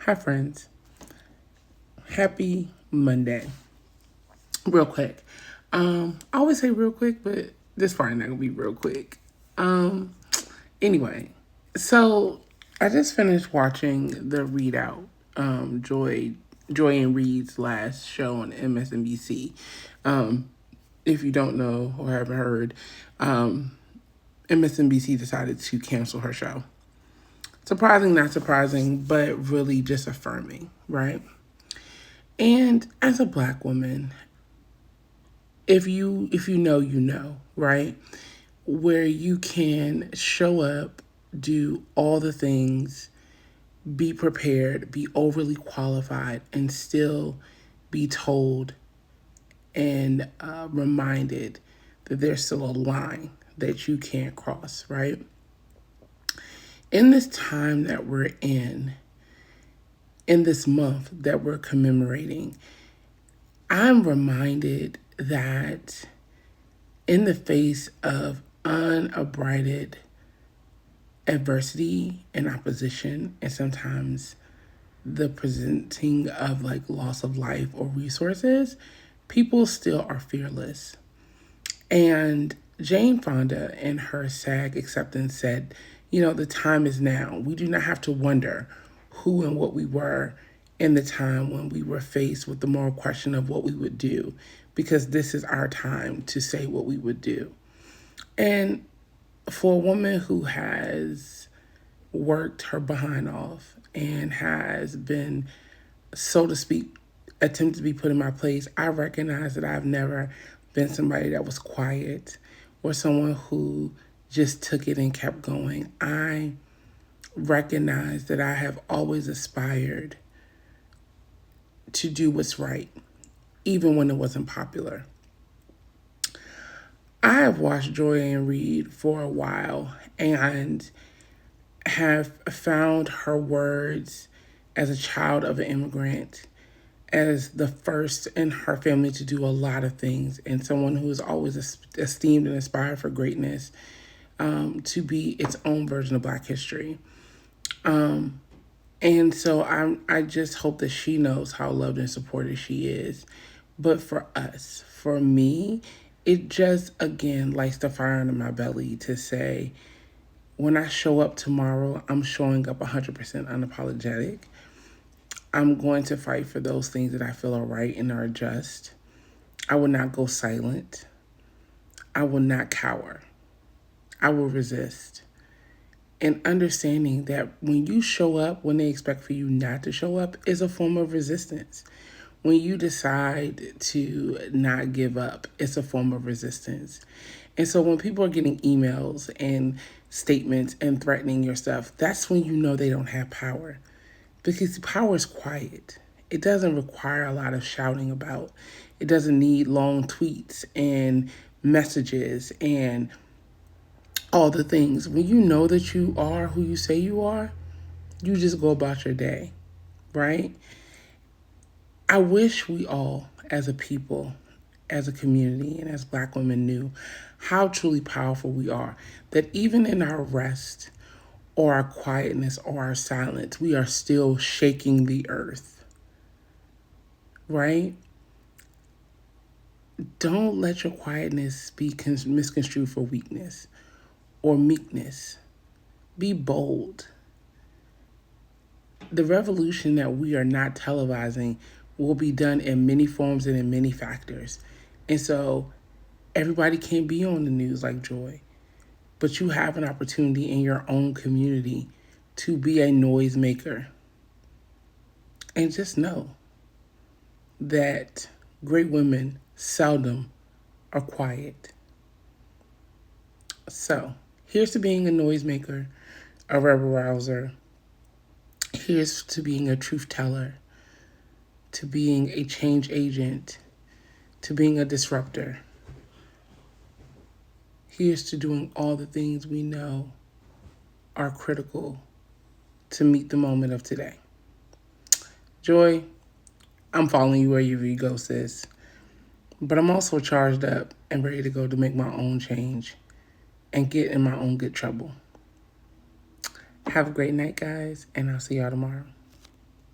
Hi, friends. Happy Monday. Real quick. I always say real quick, but this probably not gonna be real quick. Um, anyway, so I just finished watching the Readout. Joy and Reed's last show on MSNBC. Um, if you don't know or haven't heard, MSNBC decided to cancel her show. Surprising, not surprising, but really just affirming, right? And as a black woman, if you know, you know, right? Where you can show up, do all the things, be prepared, be overly qualified, and still be told and reminded that there's still a line that you can't cross, right? In this time that we're in this month that we're commemorating, I'm reminded that in the face of unabrided adversity and opposition, and sometimes the presenting of like loss of life or resources, people still are fearless. And Jane Fonda in her SAG acceptance said, the time is now. We do not have to wonder who and what we were in the time when we were faced with the moral question of what we would do, because this is our time to say what we would do. And for a woman who has worked her behind off and has been, so to speak, attempted to be put in my place, I recognize that I've never been somebody that was quiet or someone who just took it and kept going. I recognize that I have always aspired to do what's right, even when it wasn't popular. I have watched Joy and Reed for a while and have found her words as a child of an immigrant, as the first in her family to do a lot of things, and someone who is always esteemed and inspired for greatness, to be its own version of Black history. And so I just hope that she knows how loved and supported she is. But for us, for me, it just again lights the fire under my belly to say, when I show up tomorrow, I'm showing up 100% unapologetic. I'm going to fight for those things that I feel are right and are just. I will not go silent. I will not cower. I will resist. And understanding that when you show up, when they expect for you not to show up, is a form of resistance. When you decide to not give up, it's a form of resistance. And so when people are getting emails and statements and threatening your stuff, that's when you know they don't have power. Because power is quiet. It doesn't require a lot of shouting about. It doesn't need long tweets and messages and all the things. When you know that you are who you say you are, you just go about your day, right? I wish we all, as a people, as a community, and as Black women knew how truly powerful we are. That even in our rest or our quietness or our silence, we are still shaking the earth, right? Don't let your quietness be misconstrued for weakness or meekness. Be bold. The revolution that we are not televising will be done in many forms and in many factors. And so everybody can't be on the news like Joy, but you have an opportunity in your own community to be a noisemaker. And just know that great women seldom are quiet. So here's to being a noisemaker, a rebel rouser. Here's to being a truth teller, to being a change agent, to being a disruptor. Here's to doing all the things we know are critical to meet the moment of today. Joy, I'm following you wherever you go, sis. But I'm also charged up and ready to go to make my own change and get in my own good trouble. Have a great night, guys, and I'll see y'all tomorrow.